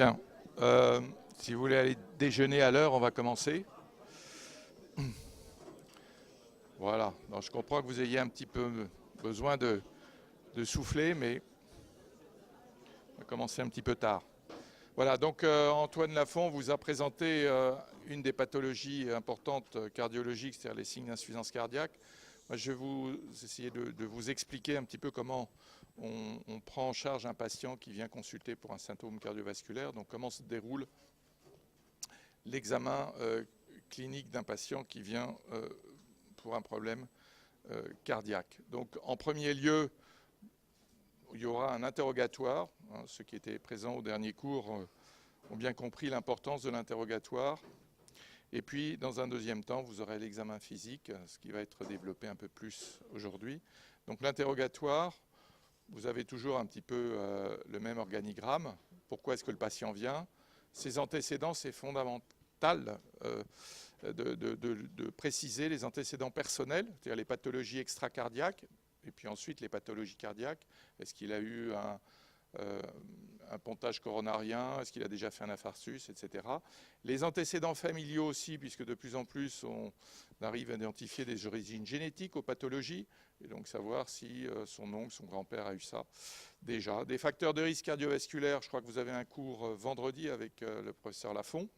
Bien. Euh, Si vous voulez aller déjeuner à l'heure, on va commencer. Voilà. Donc, je comprends que vous ayez un petit peu besoin de souffler, mais on va commencer un petit peu tard. Voilà. Donc, Antoine Lafont vous a présenté une des pathologies importantes cardiologiques, c'est-à-dire les signes d'insuffisance cardiaque. Moi, je vais vous essayer de vous expliquer un petit peu comment on prend en charge un patient qui vient consulter pour un symptôme cardiovasculaire. Donc, comment se déroule l'examen clinique d'un patient qui vient pour un problème cardiaque. Donc, en premier lieu, il y aura un interrogatoire. Ceux qui étaient présents au dernier cours ont bien compris l'importance de l'interrogatoire. Et puis, dans un deuxième temps, vous aurez l'examen physique, ce qui va être développé un peu plus aujourd'hui. Donc, l'interrogatoire, vous avez toujours un petit peu le même organigramme. Pourquoi est-ce que le patient vient? Ses antécédents, c'est fondamental de préciser les antécédents personnels, c'est-à-dire les pathologies extracardiaques, et puis ensuite les pathologies cardiaques. Est-ce qu'il a eu un pontage coronarien? Est-ce qu'il a déjà fait un infarctus, etc. Les antécédents familiaux aussi, puisque de plus en plus on arrive à identifier des origines génétiques aux pathologies, et donc savoir si son oncle, son grand-père a eu ça déjà. Des facteurs de risque cardiovasculaire, je crois que vous avez un cours vendredi avec le professeur Lafont,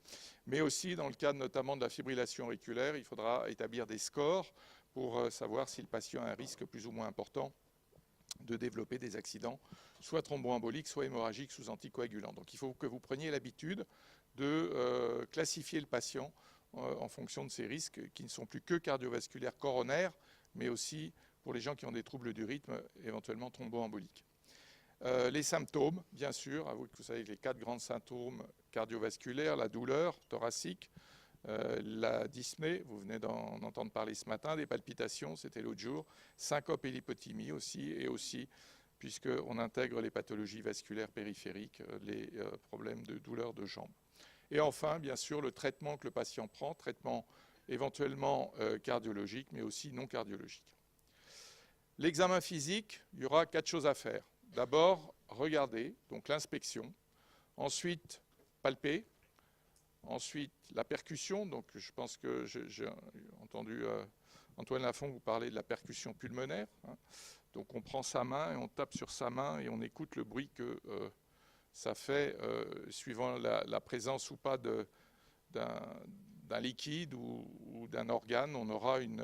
mais aussi dans le cadre notamment de la fibrillation auriculaire, il faudra établir des scores pour savoir si le patient a un risque plus ou moins important de développer des accidents, soit thromboemboliques, soit hémorragiques sous anticoagulants. Donc il faut que vous preniez l'habitude de classifier le patient en fonction de ces risques qui ne sont plus que cardiovasculaires coronaires, mais aussi pour les gens qui ont des troubles du rythme, éventuellement thromboemboliques. Les symptômes, bien sûr, vous savez que les 4 grands symptômes cardiovasculaires, la douleur thoracique, la dyspnée, vous venez d'en entendre parler ce matin, des palpitations, c'était l'autre jour, syncope et l'hypothymie aussi, et aussi, puisqu'on intègre les pathologies vasculaires périphériques, les problèmes de douleur de jambes. Et enfin, bien sûr, le traitement que le patient prend, traitement éventuellement cardiologique, mais aussi non cardiologique. L'examen physique, il y aura 4 choses à faire. D'abord, regarder, donc l'inspection. Ensuite, palper. Ensuite, la percussion. Donc, je pense que j'ai entendu Antoine Lafont vous parler de la percussion pulmonaire. Donc, on prend sa main et on tape sur sa main et on écoute le bruit que ça fait suivant la présence ou pas d'un liquide ou d'un organe. On aura une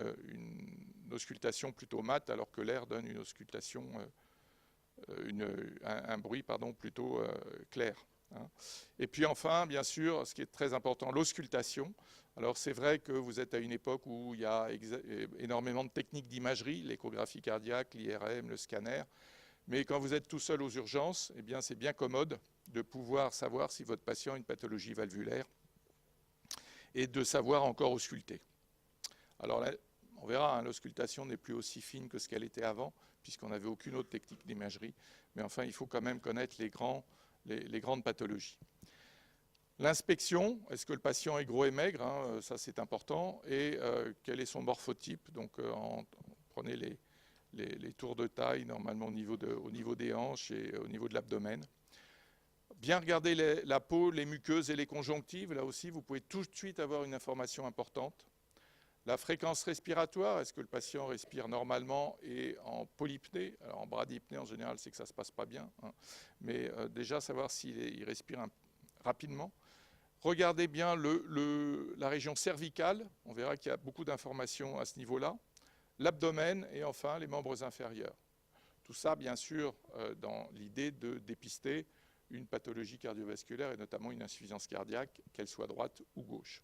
auscultation plutôt mate alors que l'air donne une auscultation un bruit plutôt clair. Et puis enfin, bien sûr, ce qui est très important, l'auscultation. Alors c'est vrai que vous êtes à une époque où il y a énormément de techniques d'imagerie, l'échographie cardiaque, l'IRM, le scanner. Mais quand vous êtes tout seul aux urgences, eh bien, c'est bien commode de pouvoir savoir si votre patient a une pathologie valvulaire et de savoir encore ausculter. Alors là, on verra, l'auscultation n'est plus aussi fine que ce qu'elle était avant, puisqu'on n'avait aucune autre technique d'imagerie. Mais enfin, il faut quand même connaître les grandes pathologies. L'inspection, est-ce que le patient est gros et maigre? Ça, c'est important. Et quel est son morphotype? Donc, prenez les tours de taille, normalement au niveau des hanches et au niveau de l'abdomen. Bien regarder la peau, les muqueuses et les conjonctives. Là aussi, vous pouvez tout de suite avoir une information importante. La fréquence respiratoire, est-ce que le patient respire normalement et en polypnée? Alors en bradypnée, en général, c'est que ça ne se passe pas bien. Mais déjà, savoir s'il respire rapidement. Regardez bien la région cervicale. On verra qu'il y a beaucoup d'informations à ce niveau-là. L'abdomen et enfin les membres inférieurs. Tout ça, bien sûr, dans l'idée de dépister une pathologie cardiovasculaire et notamment une insuffisance cardiaque, qu'elle soit droite ou gauche.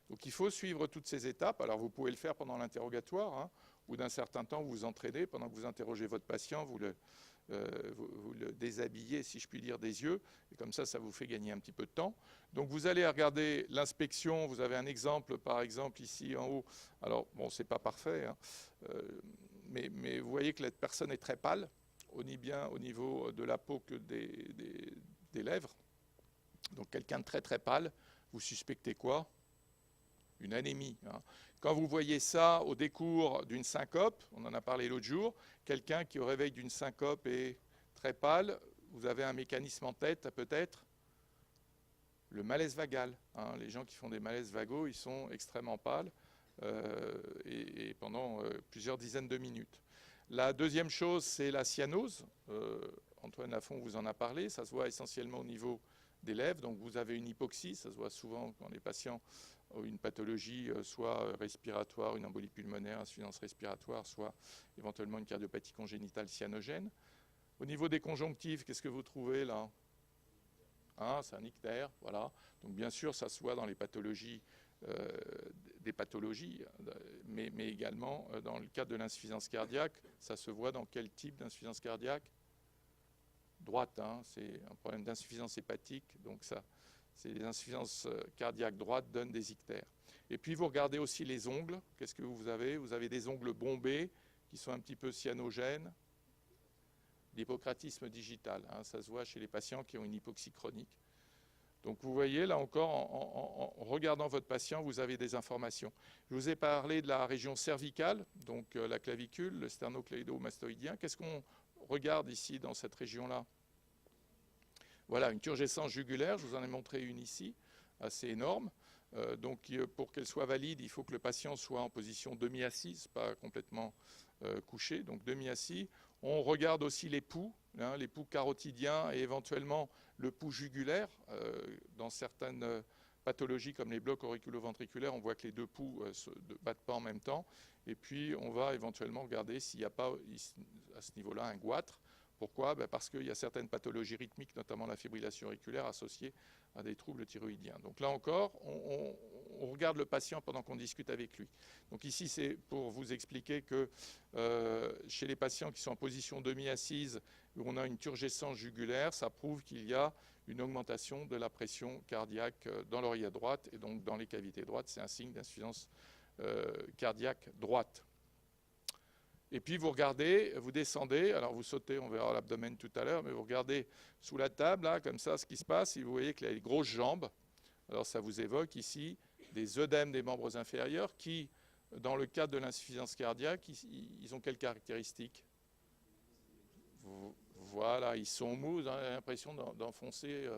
Donc il faut suivre toutes ces étapes. Alors vous pouvez le faire pendant l'interrogatoire, ou d'un certain temps vous vous entraînez, pendant que vous interrogez votre patient, vous le déshabillez, si je puis dire, des yeux, et comme ça vous fait gagner un petit peu de temps. Donc vous allez regarder l'inspection, vous avez un exemple, par exemple ici en haut. Alors bon, c'est pas parfait, mais vous voyez que la personne est très pâle, aussi bien au niveau de la peau que des lèvres. Donc quelqu'un de très très pâle, vous suspectez quoi? Une anémie. Quand vous voyez ça au décours d'une syncope, on en a parlé l'autre jour, quelqu'un qui au réveil d'une syncope est très pâle, vous avez un mécanisme en tête peut-être? le malaise vagal. Hein. Les gens qui font des malaises vagaux, ils sont extrêmement pâles et pendant plusieurs dizaines de minutes. La deuxième chose, c'est la cyanose. Antoine Lafont vous en a parlé. Ça se voit essentiellement au niveau des lèvres. Donc vous avez une hypoxie. Ça se voit souvent quand les patients ont une pathologie soit respiratoire, une embolie pulmonaire, insuffisance respiratoire, soit éventuellement une cardiopathie congénitale cyanogène. Au niveau des conjonctives, qu'est-ce que vous trouvez là? Hein, c'est un ictère, voilà. Donc bien sûr, ça se voit dans les pathologies, des pathologies, mais également dans le cadre de l'insuffisance cardiaque. Ça se voit dans quel type d'insuffisance cardiaque? Droite, hein, c'est un problème d'insuffisance hépatique, donc ça, c'est les insuffisances cardiaques droites donnent des ictères. Et puis vous regardez aussi les ongles. Qu'est-ce que vous avez? Vous avez des ongles bombés qui sont un petit peu cyanogènes. L'hypocratisme digital, hein, ça se voit chez les patients qui ont une hypoxie chronique. Donc vous voyez, là encore, en regardant votre patient, vous avez des informations. Je vous ai parlé de la région cervicale, donc la clavicule, le sternocléido-mastoïdien. Qu'est-ce qu'on regarde ici dans cette région-là? Voilà, une turgescence jugulaire, je vous en ai montré une ici, assez énorme. Donc pour qu'elle soit valide, il faut que le patient soit en position demi-assise, pas complètement couché, donc demi-assis. On regarde aussi les pouls, hein, les pouls carotidiens et éventuellement le pouls jugulaire. Dans certaines pathologies comme les blocs auriculo-ventriculaires, on voit que les deux pouls ne se battent pas en même temps. Et puis on va éventuellement regarder s'il n'y a pas à ce niveau-là un goitre. Pourquoi? Parce qu'il y a certaines pathologies rythmiques, notamment la fibrillation auriculaire, associée à des troubles thyroïdiens. Donc là encore, on regarde le patient pendant qu'on discute avec lui. Donc ici, c'est pour vous expliquer que chez les patients qui sont en position demi-assise, où on a une turgescence jugulaire, ça prouve qu'il y a une augmentation de la pression cardiaque dans l'oreillette droite et donc dans les cavités droites. C'est un signe d'insuffisance cardiaque droite. Et puis vous regardez, vous descendez, alors vous sautez, on verra l'abdomen tout à l'heure, mais vous regardez sous la table, là, comme ça, ce qui se passe, et vous voyez qu'il y a les grosses jambes. Alors ça vous évoque ici des œdèmes des membres inférieurs qui, dans le cadre de l'insuffisance cardiaque, ils ont quelles caractéristiques? Voilà, ils sont mous, vous avez l'impression d'enfoncer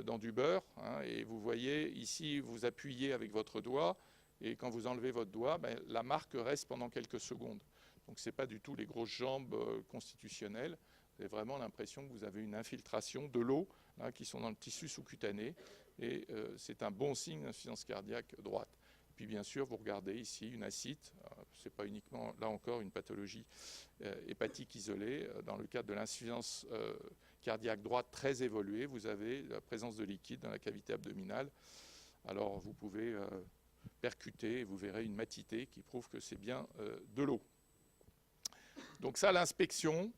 dans du beurre. Hein, et vous voyez, ici, vous appuyez avec votre doigt, et quand vous enlevez votre doigt, la marque reste pendant quelques secondes. Donc ce n'est pas du tout les grosses jambes constitutionnelles. Vous avez vraiment l'impression que vous avez une infiltration de l'eau hein, qui sont dans le tissu sous-cutané. Et c'est un bon signe d'insuffisance cardiaque droite. Puis bien sûr, vous regardez ici une ascite. Ce n'est pas uniquement, là encore, une pathologie hépatique isolée. Dans le cadre de l'insuffisance cardiaque droite très évoluée, vous avez la présence de liquide dans la cavité abdominale. Alors vous pouvez percuter et vous verrez une matité qui prouve que c'est bien de l'eau. Donc ça, l'inspection,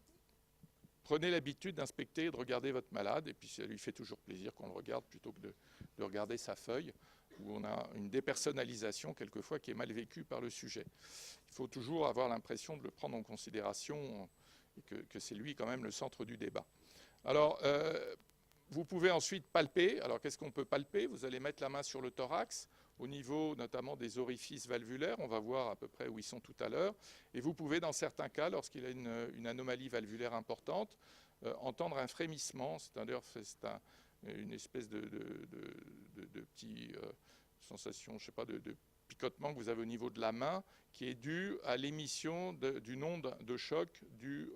prenez l'habitude d'inspecter et de regarder votre malade, et puis ça lui fait toujours plaisir qu'on le regarde plutôt que de regarder sa feuille, où on a une dépersonnalisation quelquefois qui est mal vécue par le sujet. Il faut toujours avoir l'impression de le prendre en considération et que c'est lui quand même le centre du débat. Alors, vous pouvez ensuite palper. Alors qu'est-ce qu'on peut palper? Vous allez mettre la main sur le thorax, au niveau notamment des orifices valvulaires, on va voir à peu près où ils sont tout à l'heure, et vous pouvez dans certains cas, lorsqu'il y a une anomalie valvulaire importante, entendre un frémissement, c'est-à-dire une espèce de petite sensation, je sais pas, de picotement que vous avez au niveau de la main, qui est due à l'émission d'une onde de choc due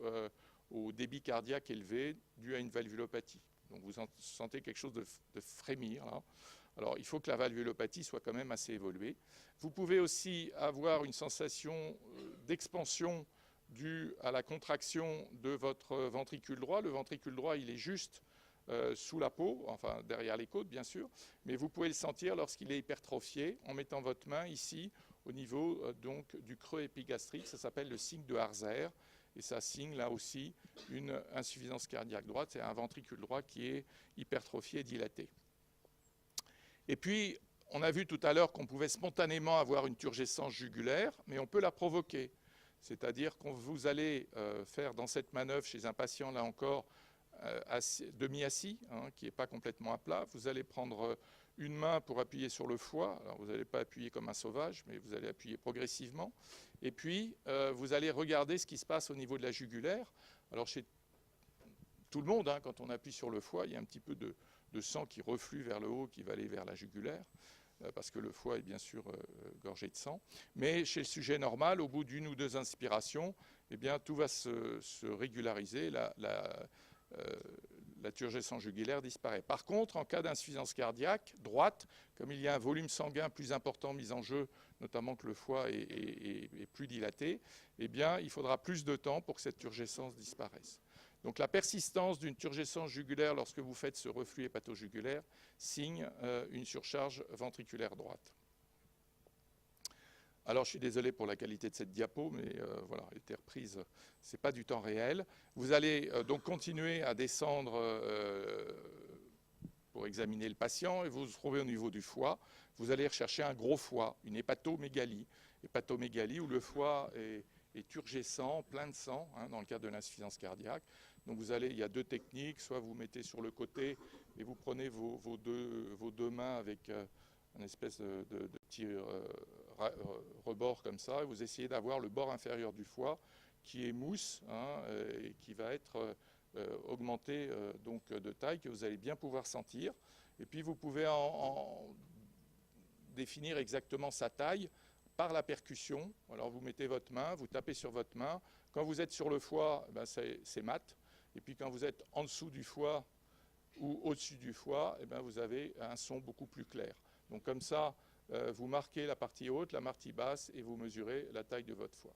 au débit cardiaque élevé, dû à une valvulopathie. Donc vous sentez quelque chose de frémir là. Alors, il faut que la valvulopathie soit quand même assez évoluée. Vous pouvez aussi avoir une sensation d'expansion due à la contraction de votre ventricule droit. Le ventricule droit, il est juste sous la peau, enfin derrière les côtes, bien sûr, mais vous pouvez le sentir lorsqu'il est hypertrophié en mettant votre main ici au niveau donc du creux épigastrique. Ça s'appelle le signe de Harzer et ça signe là aussi une insuffisance cardiaque droite. C'est un ventricule droit qui est hypertrophié et dilaté. Et puis, on a vu tout à l'heure qu'on pouvait spontanément avoir une turgescence jugulaire, mais on peut la provoquer. C'est-à-dire que vous allez faire dans cette manœuvre chez un patient, là encore, demi-assis, hein, qui n'est pas complètement à plat. Vous allez prendre une main pour appuyer sur le foie. Alors, vous n'allez pas appuyer comme un sauvage, mais vous allez appuyer progressivement. Et puis, vous allez regarder ce qui se passe au niveau de la jugulaire. Alors, chez tout le monde, hein, quand on appuie sur le foie, il y a un petit peu de de sang qui reflue vers le haut, qui va aller vers la jugulaire, parce que le foie est bien sûr gorgé de sang. Mais chez le sujet normal, au bout d'une ou deux inspirations, eh bien, tout va se régulariser, la turgescence jugulaire disparaît. Par contre, en cas d'insuffisance cardiaque droite, comme il y a un volume sanguin plus important mis en jeu, notamment que le foie est plus dilaté, eh bien, il faudra plus de temps pour que cette turgescence disparaisse. Donc la persistance d'une turgescence jugulaire lorsque vous faites ce reflux hépato-jugulaire signe une surcharge ventriculaire droite. Alors je suis désolé pour la qualité de cette diapo, mais voilà, elle était reprise, ce n'est pas du temps réel. Vous allez donc continuer à descendre pour examiner le patient et vous vous trouvez au niveau du foie. Vous allez rechercher un gros foie, une hépatomégalie. Hépatomégalie où le foie est turgescent, plein de sang, hein, dans le cadre de l'insuffisance cardiaque. Donc il y a deux techniques, soit vous mettez sur le côté et vous prenez vos deux mains avec une espèce de petit rebord comme ça, et vous essayez d'avoir le bord inférieur du foie qui est mousse, hein, et qui va être augmenté donc de taille, que vous allez bien pouvoir sentir. Et puis vous pouvez en définir exactement sa taille par la percussion. Alors vous mettez votre main, vous tapez sur votre main. Quand vous êtes sur le foie, ben c'est mat. Et puis quand vous êtes en dessous du foie ou au-dessus du foie, eh ben vous avez un son beaucoup plus clair. Donc comme ça, vous marquez la partie haute, la partie basse et vous mesurez la taille de votre foie.